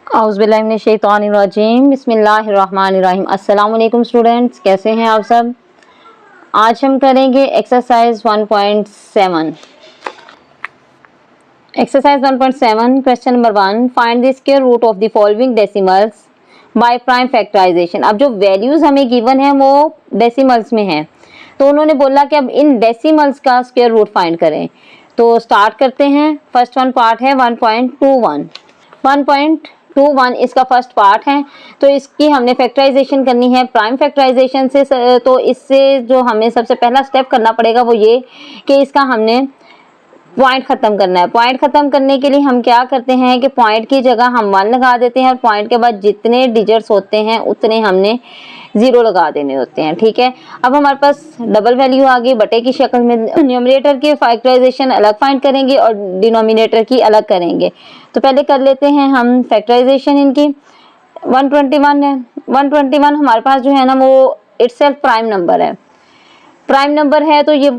औज़ुबिल्लाहिमिनश्शैतानिर्रजीम बिस्मिल्लाहिर्रहमानिर्रहीम। अस्सलाम वालेकुम स्टूडेंट्स, कैसे हैं आप सब। आज हम करेंगे exercise 1.7। Exercise 1.7 question number 1, find the square root of the following decimals by prime factorisation. अब जो वैल्यूज हमें गिवन है वो डेसिमल्स में है, तो उन्होंने बोला कि अब इन डेसिमल्स का स्क्वायर रूट फाइंड करें। तो स्टार्ट करते हैं। फर्स्ट वन पार्ट है 1.21। 1.21 इसका फर्स्ट पार्ट है, तो इसकी हमने फैक्टराइजेशन करनी है प्राइम फैक्टराइजेशन से। तो इससे जो हमें सबसे पहला स्टेप करना पड़ेगा वो ये कि इसका हमने पॉइंट खत्म करना है। पॉइंट खत्म करने के लिए हम क्या करते हैं कि पॉइंट की जगह हम 1 लगा देते हैं और पॉइंट के बाद जितने डिजिट्स होते हैं उतने हमने 0 लगा देने होते हैं। ठीक है, अब हमारे पास डबल वैल्यू आ गई बटे की शक्ल में। न्यूमरेटर की फैक्टराइजेशन अलग फाइंड करेंगे और डिनोमिनेटर की अलग करेंगे। तो पहले कर लेते हैं हम फैक्टराइजेशन इनकी। 121 है। 121 हमारे पास जो है ना वो इटसेल्फ प्राइम नंबर है। प्राइम नंबर है तो ये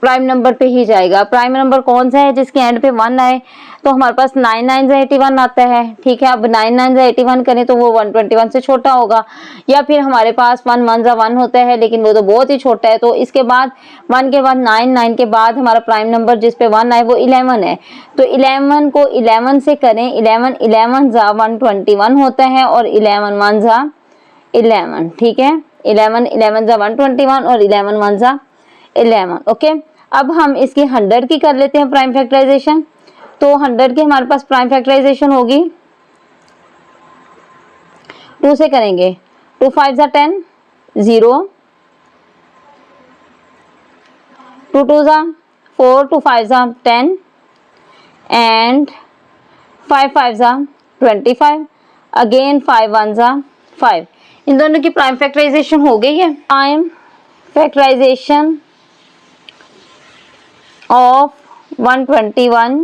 प्राइम नंबर पे ही जाएगा। प्राइम नंबर कौन सा है जिसके एंड पे 1 आए, तो हमारे पास 9 9 81 आता है। ठीक है, अब 9 9 81 करें तो वो 121 से छोटा होगा, या फिर हमारे पास 1 1 1 होता है लेकिन वो तो बहुत ही छोटा है। तो इसके बाद 1 के बाद 9 9 के बाद हमारा प्राइम नंबर जिस पे 1 आए वो 11 है। तो 11 को 11 से करें, 11 11 जा 121 होता है और 11 1 जा 11। ठीक है, 11 11 जा 121 और 11 1 जा 11। ओके, अब हम इसकी 100 की कर लेते हैं प्राइम फैक्टराइजेशन। तो 100 की हमारे पास प्राइम फैक्टराइजेशन होगी 2 से करेंगे। 2 5 जा 10, 0, 2 2 जा 4, 2 5 जा 10 एंड 5 5 जा 25, अगेन 5 1 जा 5। इन दोनों की प्राइम फैक्टराइजेशन हो गई है। Prime factorisation of 121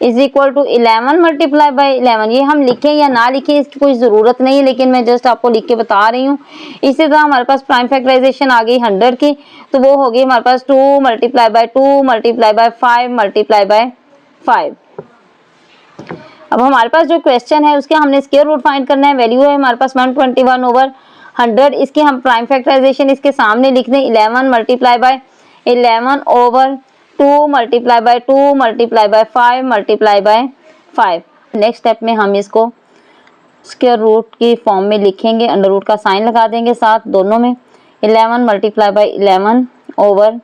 is equal to 11 multiply by 11। ये हम लिखें या ना लिखें इसकी कोई ज़रूरत नहीं है, लेकिन मैं जस्ट आपको लिख के बता रही हूँ। इसी तरह हमारे पास प्राइम फैक्टराइजेशन आ गई 100 की, तो वो होगी हमारे पास 2 multiply by 2 multiply by 5 multiply by 5। अब हमारे पास जो क्वेश्चन है उसके हमने स्क्वायर रूट फाइंड करना है। वैल्यू है हमारे पास 121 ओवर 100। इसकी हम प्राइम फैक्टराइजेशन इसके सामने लिख दें 11 multiply by 11 over 2 multiply by 2 multiply by 5 multiply by 5। Next step में हम इसको स्क्वायर रूट की फॉर्म में लिखेंगे, अंडर रूट का साइन लगा देंगे साथ दोनों में। 11 multiply by 11 over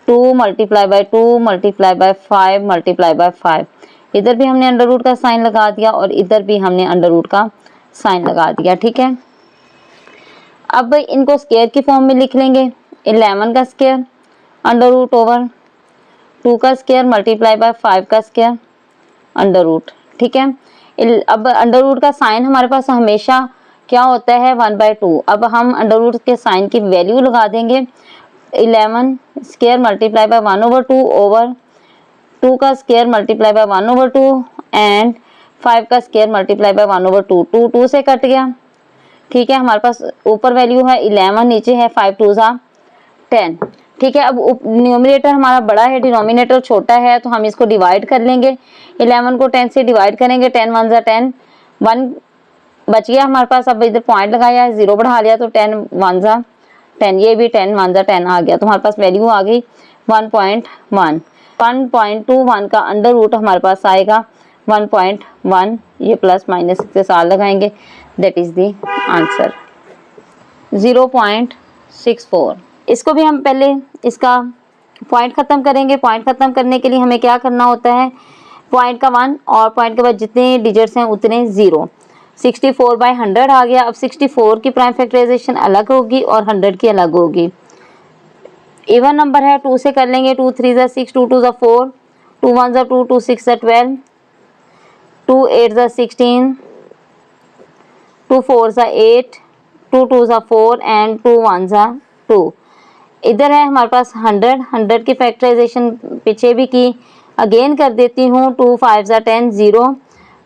2 multiply by 2 multiply by 5 multiply by 5। इधर भी हमने अंडर रूट का साइन लगा दिया और इधर भी हमने अंडर रूट का साइन लगा दिया। ठीक है, अब इनको स्क्वायर की फॉर्म में लिख लेंगे। 11 का स्क्वायर अंडर रूट ओवर 2 का स्क्वायर मल्टीप्लाई बाय 5 का स्क्वायर अंडर रूट। ठीक है, अब अंडर रूट का साइन हमारे पास हमेशा क्या होता है 1/2। अब हम अंडर रूट के साइन की वैल्यू लगा देंगे 11 स्क्वायर मल्टीप्लाई बाय 1/2 ओवर 2 का स्क्वायर मल्टीप्लाई बाय 1/2 एंड 5 का स्क्वायर मल्टीप्लाई बाय 1/2। 2 2 से कट गया। ठीक है, हमारे पास ऊपर वैल्यू है 11, नीचे है 5 2 जा 10। ठीक है, अब न्यूमरेटर हमारा बड़ा है, डिनोमिनेटर छोटा है, तो हम इसको डिवाइड कर लेंगे। 11 को 10 से डिवाइड करेंगे, 10 1 जा 10, 1 बच गया हमारे पास। अब इधर पॉइंट लगाया है, 0 बढ़ा लिया तो 10 1 जा 10, ये भी 10 1 जा 10 आ गया। तो हमारे पास वैल्यू आ गई 1.1। 1.21 का अंडर रूट हमारे पास आएगा 1.1। ये प्लस माइनस के साथ लगाएंगे, दैट इज द आंसर 0.64। इसको भी हम पहले इसका पॉइंट खत्म करेंगे। पॉइंट खत्म करने के लिए हमें क्या करना होता है, पॉइंट का 1 और पॉइंट के बाद जितने डिजिट्स हैं उतने 0। 64/100 आ गया। अब 64 की प्राइम फैक्टराइजेशन अलग होगी और 100 की अलग होगी। इवन नंबर है, 2 से कर लेंगे। 2 3 जा 6, 2 2 जा 4, 2 1 जा 2, 2 6 जा 12, 2 8 जा 16, 2 4 जा 8, 2 2 जा 4 एंड 2 1 जा 2। इधर है हमारे पास 100 की फैक्टराइजेशन पीछे भी की, अगेन कर देती हूँ। 2 5 जा 10, 0,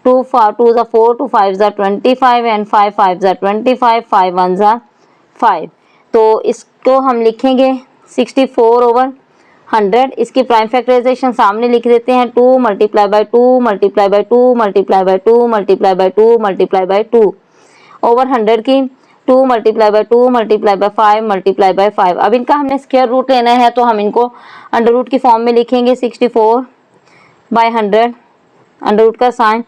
2 2 जा 4, 2 5 जा 25 एंड 5 5 जा 25, 5 1 जा 5। तो इसको हम लिखेंगे 64 ओवर 100, इसकी प्राइम फैक्टराइजेशन सामने लिख देते हैं 2 multiply by 2 multiply by 2 multiply by 2 multiply by 2 multiply by 2 over 100 की 2 multiply by 2 multiply by 5 multiply by 5। अब इनका हमने स्क्वायर रूट लेना है तो हम इनको अंडर रूट की फॉर्म में लिखेंगे 64 बाय 100 अंडर रूट का sign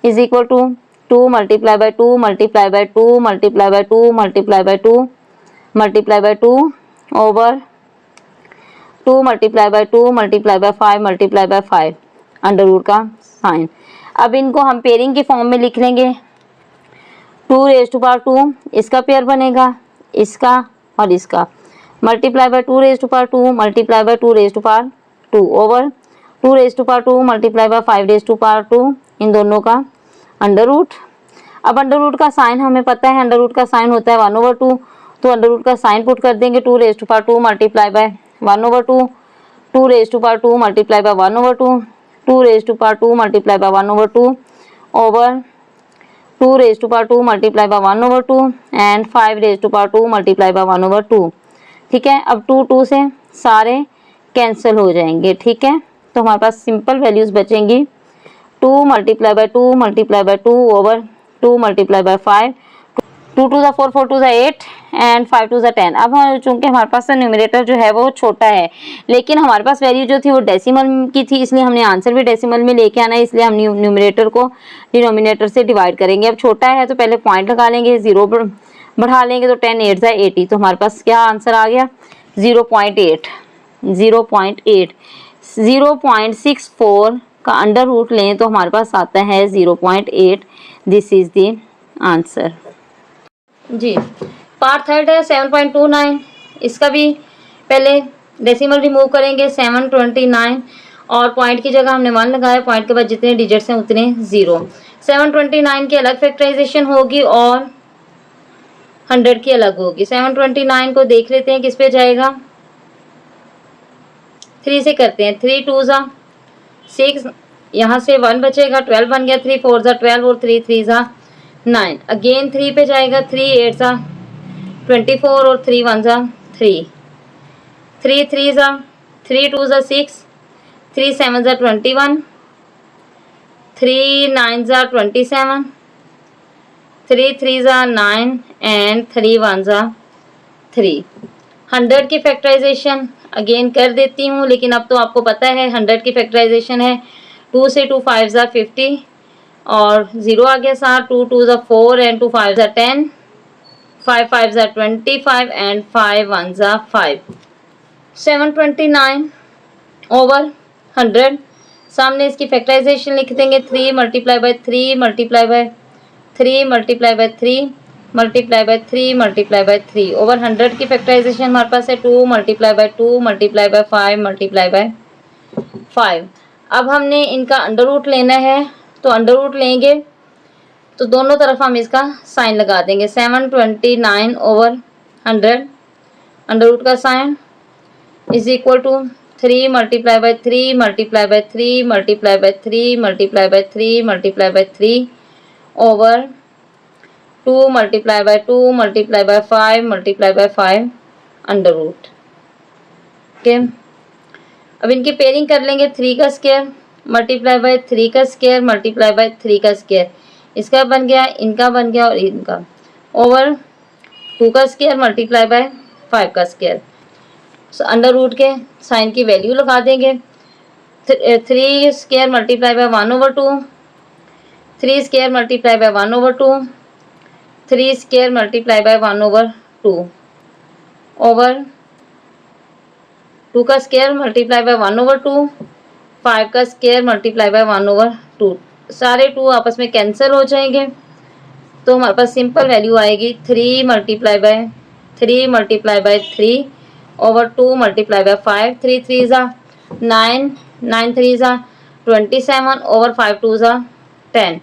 is equal to 2 multiply by 2 multiply by 2 multiply by 2 multiply by 2 multiply by 2 over 2 multiply by 2 multiply by 5 multiply by 5 under root का साइन। अब इनको हम पेयरिंग की form में लिख लेंगे 2 रेज़ टू पावर 2 इसका पेयर बनेगा, इसका और इसका, multiply by 2 raise to power 2 multiply by 2 raise to power 2 over 2 raise to power 2 multiply by 5 raise to power 2 इन दोनों का अंडर रूट। अब अंडर रूट का साइन हमें पता है, अंडर रूट का साइन होता है 1/2, तो अंडर रूट का साइन पुट कर देंगे 2 raise to power 2 multiply by 1/2 2 raise to power 2 multiply by 1/2 2 raise to power 2 multiply by 1/2 over 2 raise to power 2 multiply by 1/2 and 5 raise to power 2 multiply by 1/2। ठीक है, अब 2 से सारे cancel हो जाएंगे। ठीक है, तो हमारे पास सिंपल वैल्यूज बचेंगी 2 multiply by 2 multiply by 2 over 2 multiply by 5 2 2 4 4 2 8 and 5 2 10। अब चूंकि हमारे पास न्यूमरेटर जो है वो छोटा है, लेकिन हमारे पास वैल्यू जो थी वो डेसिमल की थी, इसलिए हमने आंसर भी डेसिमल में लेके आना है, इसलिए हम न्यूमरेटर को डिनोमिनेटर से डिवाइड करेंगे। अब छोटा है तो पहले पॉइंट लगा लेंगे, 0 बढ़ा लेंगे तो 10 8 80, तो हमारे पास क्या आंसर आ गया 0.8 0.64 का अंडर रूट लें तो हमारे पास आता है 0.8। This is the answer. जी, पार्ट थर्ड है 7.29, इसका भी पहले डेसिमल रिमूव करेंगे 729 और पॉइंट की जगह हमने 1 लगाया, पॉइंट के बाद जितने डिजिट्स हैं उतने 0। 729 की अलग फैक्टराइजेशन होगी और 100 की अलग होगी। 729 को देख लेते हैं किस पे जाएगा, 3 से करते हैं, 3 2 6, यहाँ से 1 बचेगा, 12 बन गया, 3 4 12 और 3 3 9, अगेन 3 पे जाएगा, 3 8 24 और 3 1 3, 3 3 3 2 6, 3 7 21, 3 9 27, 3 3 9 एंड 3 1 3। 100 की फैक्टराइजेशन अगेन कर देती हूँ, लेकिन अब तो आपको पता है 100 की फैक्टराइजेशन है 2 से 2 5 50 और 0 आ गया साथ, 2 2 4 एंड 2 5 10, 5 5 25 एंड 5 1 5। 729 ओवर 100, सामने इसकी फैक्टराइजेशन लिख देंगे 3 multiply by 3 multiply by 3 multiply by 3 multiply by 3 multiply by 3 over 100 की फैक्टराइजेशन हमारे पास है 2 multiply by 2 multiply by 5 multiply by 5। अब हमने इनका अंडर रूट लेना है, तो अंडर रूट लेंगे तो दोनों तरफ हम इसका साइन लगा देंगे 729 ओवर 100 अंडर रूट का sign is equal to 3 multiply by 3 multiply by 3 multiply by 3 multiply by 3 multiply by 3 over 2 multiply by 2 multiply by 5 multiply by 5 under root. Okay, अब इनकी पेयरिंग कर लेंगे 3 का स्क्वायर मल्टीप्लाई बाय 3 का square multiply by 3 का square, इसका बन गया, इनका बन गया और इनका, ओवर 2 का स्क्वायर मल्टीप्लाई बाय 5 का स्क्वायर। सो अंडर रूट के साइन की वैल्यू लगा देंगे 3 square multiply by 1/2, 3 square multiply by 1/2, 3 square multiply by 1/2 over 2 का स्क्वायर मल्टीप्लाई बाय 1/2, 5 का स्क्वायर मल्टीप्लाई बाय 1/2, सारे 2 आपस में कैंसिल हो जाएंगे, तो हमारे पास सिंपल वैल्यू आएगी 3 multiply by 3 multiply by 3 over 2 multiply by 5, 3 3 9, 9 3 27 over 5 2 10।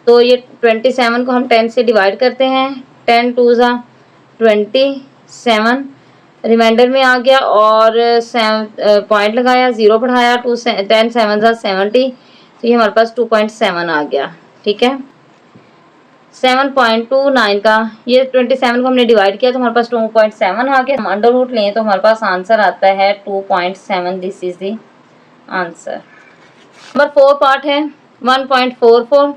तो ये 27 को हम 10 से डिवाइड करते हैं, 10 2 27 रिमाइंडर में आ गया और पॉइंट लगाया, 0 बढ़ाया, 2 10 7 70, तो ये हमारे पास 2.7 आ गया। ठीक है, 7.29 का, ये 27 को हमने डिवाइड किया तो हमारे पास 2.7 आ गया। हम अंडर रूट लें तो हमारे पास आंसर आता है 2.7। This is the answer. Number 4 part है 1.44।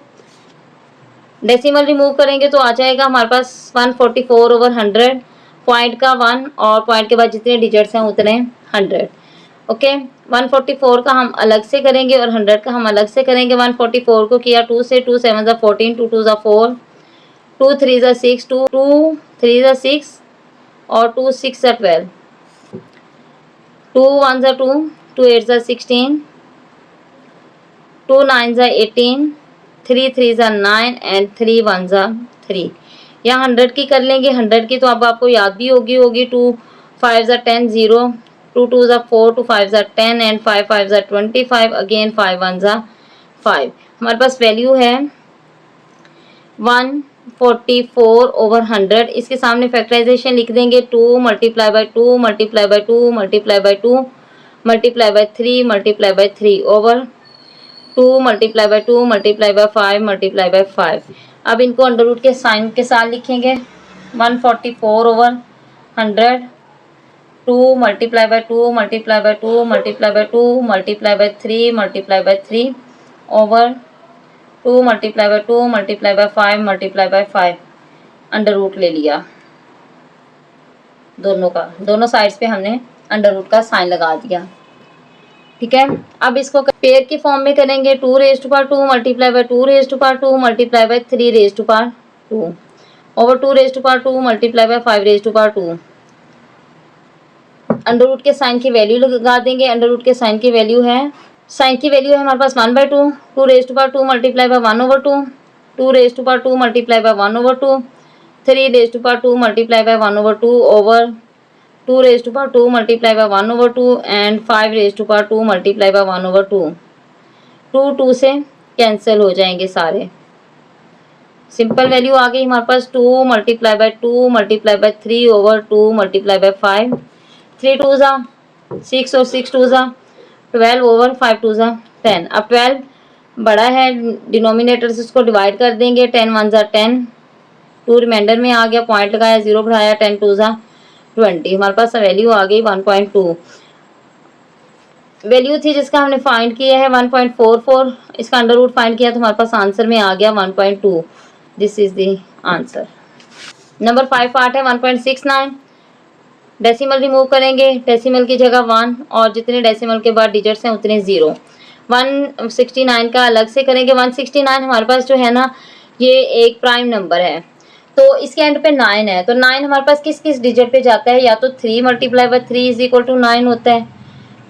डेसिमल रिमूव करेंगे तो आ जाएगा हमारे पास 144/100, पॉइंट का 1 और पॉइंट के बाद जितने डिजिट्स हैं उतने 100। ओके, 144 का हम अलग से करेंगे और 100 का हम अलग से करेंगे। 144 को किया 2 से, 2 7 ज़ा 14, 2 2 ज़ा 4, 2 3 ज़ा 6, 2 3 ज़ा 6 और 2 6 ज़ा 12, 2 1 ज़ा 2, 2 8 ज़ा 16, 2 9 ज़ा 18, 3 3 ज़ा 9 एंड 3 1 ज़ा 3। यहाँ 100 की कर लेंगे। 100 की तो अब आपको याद भी होगी 2 5 ज़ा 10 0, 2 2 ज़ा 4, 2 5 ज़ा 10 एंड 5 5 ज़ा 25, अगेन 5 1 ज़ा 5। हमारे पास वैल्यू है 144/100। इसके सामने फैक्टराइजेशन लिख देंगे 2 multiply by 2 multiply by 2 multiply by 2 multiply by 3 multiply by 3 over 2 multiply by 2 multiply by 5 multiply by 5। अब इनको अंडर रूट के साइन के साथ लिखेंगे। 144/100, 2 multiply by 2 multiply by 2 multiply by 2 multiply by 3 multiply by 3 over 2 multiply by 2 multiply by 5 multiply by 5। Under root ले लिया दोनों का, दोनों साइड्स पे हमने अंडर रूट का साइन लगा दिया। ठीक है, अब इसको पेयर की फॉर्म में करेंगे। 2 raise to power 2 multiply by 2 raise to power 2 multiply by 3 raise to power 2 over 2 raise to power 2 multiply by 5 raise to power 2। Under root के साइन की वैल्यू लगा देंगे। अंडर रूट के साइन की value है, sign की value है हमारे पास 1/2, 2 raise to power 2 multiply by 1/2, 2 raise to power 2 multiply by 1/2, 3 raise to power 2 multiply by 1/2 over 2 raise to power 2 multiply by 1/2 and 5 raise to power 2 multiply by 1/2। 2 2 से cancel हो जाएंगे सारे। Simple value आ गई हमारे पास 2 multiply by 2 multiply by 3 over 2 multiply by 5। 3 2 ज़ा 6 और 6 2 ज़ा 12 over 5 2 ज़ा 10। अब 12 बड़ा है, डिनोमिनेटर से उसको डिवाइड कर देंगे। 10 1 ज़ा 10, 2 रिमाइंडर में आ गया, पॉइंट लगाया, 0 बढ़ाया, 10 2 ज़ा 20। हमारे पास वैल्यू आ गई 1.2। वैल्यू थी जिसका हमने फाइंड किया है 1.44, इसका अंडर रूट फाइंड किया तो हमारे पास आंसर में आ गया 1.2। This is the answer. Number 5 part है 1.69। डेसिमल रिमूव करेंगे। डेसिमल की जगह 1 और जितने डेसिमल के बाद डिजिट्स हैं उतने 0। 169 का अलग से करेंगे। 169 हमारे पास जो है ना, ये एक प्राइम नंबर है तो इसके एंड पे 9 है, तो 9 हमारे पास किस किस डिजिट पे जाता है, या तो 3 multiply by 3 is equal to 9 होता है,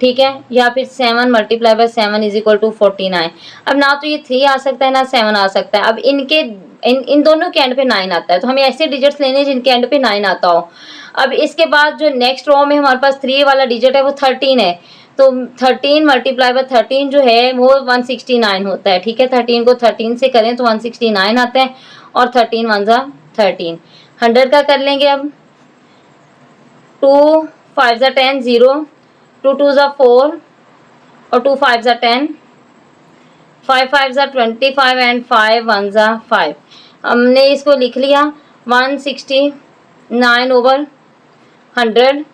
ठीक है, या फिर 7 multiply by 7 is equal to 49। अब ना तो ये 3 आ सकता है ना 7 आ सकता है। अब इन दोनों के एंड पे 9 आता है, तो हमें ऐसे डिजिट्स लेने हैं जिनके एंड पे 9 आता हो। अब इसके बाद जो नेक्स्ट रो में हमारे पास 3 वाला डिजिट है वो 13 है, तो 13 मल्टीप्लाई बाई 13 जो है वो 169 होता है। ठीक है, 13 को 13 से करें तो 169 आता है और 13 1 ज़ा 13। 100 का कर लेंगे। अब 2 5 ज़ा 10 0, 2 2 ज़ा 4 और 2 5 ज़ा 10, 5 5 ज़ा 25 एंड 5 1 ज़ा 5। हमने इसको लिख लिया 169 over 100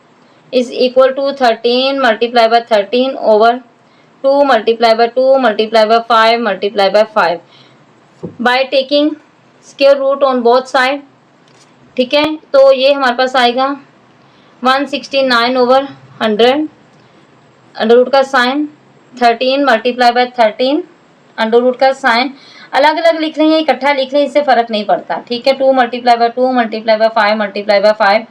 is equal to 13 multiply by 13 over 2 multiply by 2 multiply by 5 multiply by 5 by taking square root on both side. ठीक है, तो ये हमारे पास आएगा 169 ओवर 100, अंडर रूट का sign 13 multiply by 13, under root का साइन अलग अलग लिख रहे हैं, इकट्ठा लिख रहे हैं, इससे फर्क नहीं पड़ता। ठीक है, 2 multiply by 2 multiply by 5 multiply by 5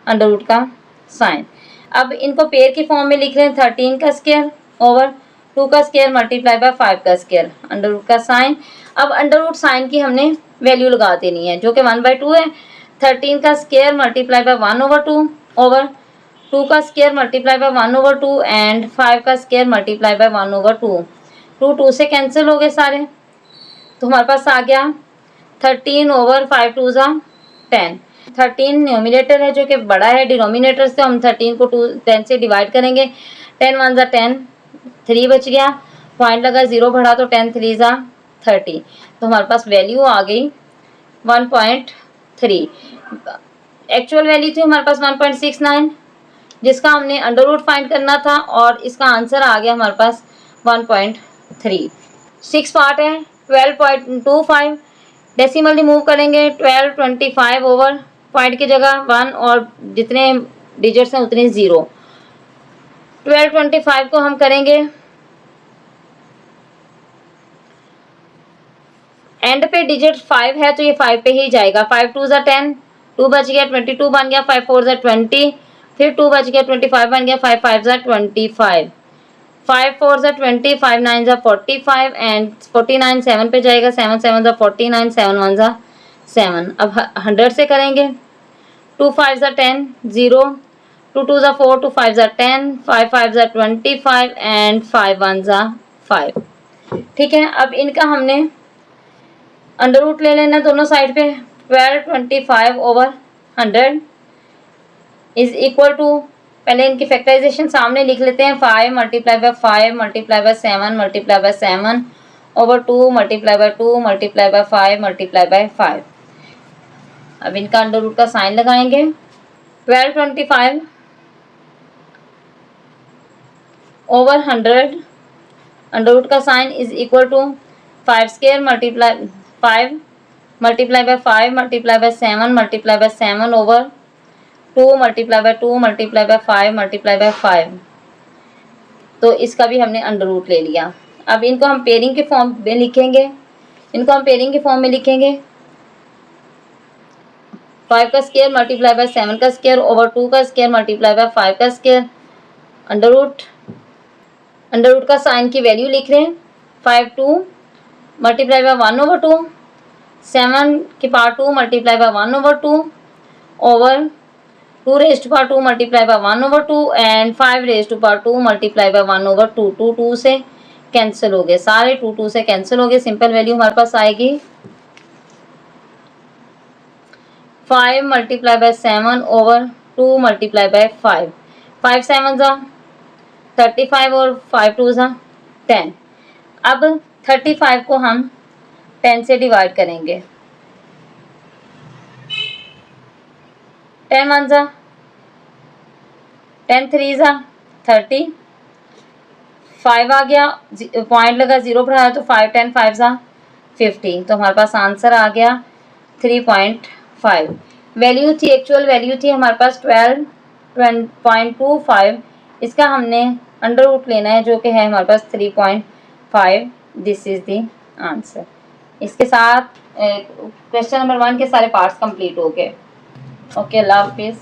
under root का साइन। अब इनको पेयर की फॉर्म में लिख रहे हैं 13 का स्क्वायर ओवर 2 का स्क्वायर मल्टीप्लाई बाई 5 का स्क्वायर अंडर रूट का साइन। अब अंडर रूट साइन की हमने वैल्यू लगा देनी है जो कि 1/2 है। 13 का स्क्वायर मल्टीप्लाई बाई 1/2 ओवर 2 का स्क्वायर मल्टीप्लाई बाई 1/2 एंड 5 का स्क्वायर मल्टीप्लाई बाई 1/2। 2 2 से कैंसिल हो गए सारे, तो हमारे पास आ गया 13 ओवर 5 2 ज़ा 10। 13 न्यूमिनेटर है जो कि बड़ा है डिनोमिनेटर से, हम 13 को 10 से डिवाइड करेंगे। 10 1 ज़ा 10, 3 बच गया, पॉइंट लगा, 0 बढ़ा तो 10 3 ज़ा 30, तो हमारे पास वैल्यू आ गई 1.3। एक्चुअल वैल्यू थी हमारे पास 1.69 जिसका हमने अंडर रूट फाइंड करना था और इसका आंसर आ गया हमारे पास 1.3। 6 पार्ट है 12.25 डेसिमल रिमूव करेंगे 1225 ओवर पॉइंट की जगह 1 और जितने डिजिट्स हैं उतने 0। 1225 को हम करेंगे एंड पे डिजिट 5 है तो ये 5 पे ही जाएगा। 5 2 ज़ा 10, 2 बच गया 22 बन गया, 5 4 ज़ा 20, फिर 2 बच गया 25 बन गया, 5 5 ज़ा 25, 5 4 ज़ा 20, 5 9 ज़ा 45 एंड 49 7 पे जाएगा, 7 7 ज़ा 49, 7 1 ज़ा 7। अब 100 से करेंगे 2 5 ज़ा 10 0, 2 2 ज़ा 4, 2 5 ज़ा 10, 5 5 ज़ा 25 एंड 5 1 ज़ा 5। ठीक है, अब इनका हमने अंडर रूट ले लेना दोनों साइड पे। 1225 ओवर 100 इज इक्वल टू, पहले इनकी फैक्टराइजेशन सामने लिख लेते हैं। 5 multiply by 5 multiply by 7 multiply by 7 over 2 multiply by 2 multiply by 5 multiply by 5। अब इनका अंडर रूट का साइन लगाएंगे। 1225 ओवर 100 अंडर रूट का sign is equal to 5 square multiply 5 multiply by 5 multiply by 7 multiply by 7 over 2 multiply by 2 multiply by 5 multiply by 5। तो इसका भी हमने under root ले लिया। अब इनको हम पेयरिंग के फॉर्म में लिखेंगे। 5 का स्क्वायर मल्टीप्लाई बाय 7 का स्क्वायर ओवर 2 का स्क्वायर मल्टीप्लाई बाय 5 का स्क्वायर अंडर रूट का साइन की वैल्यू लिख रहे हैं। 5 2 मल्टीप्लाई बाय 1 ओवर 2, 7 की power 2 multiply by 1 over 2 over 2 raise to power 2 multiply by 1 over 2 and 5 raise to power 2 multiply by 1 over 2। 2 2 से cancel हो गए, सारे 2 2 से कैंसिल हो गए। सिंपल वैल्यू हमारे पास आएगी 5 multiply by 7 over 2 multiply by 5। 5 7 ज़ा 35 और 5 2 ज़ा 10। अब 35 को हम 10 से डिवाइड करेंगे। 10 1 ज़ा 10 3 ज़ा 30, 5 आ गया, पॉइंट लगा 0 बढ़ाया तो 5 10 5 ज़ा 50। तो हमारे पास आंसर आ गया 3.5। वैल्यू थी, एक्चुअल वैल्यू थी हमारे पास 12.25। इसका हमने अंडर रूट लेना है जो कि है हमारे पास 3.5। This is the answer. इसके साथ क्वेश्चन नंबर 1 के सारे पार्ट्स कंप्लीट हो गए। ओके, अल्लाह हाफिज़।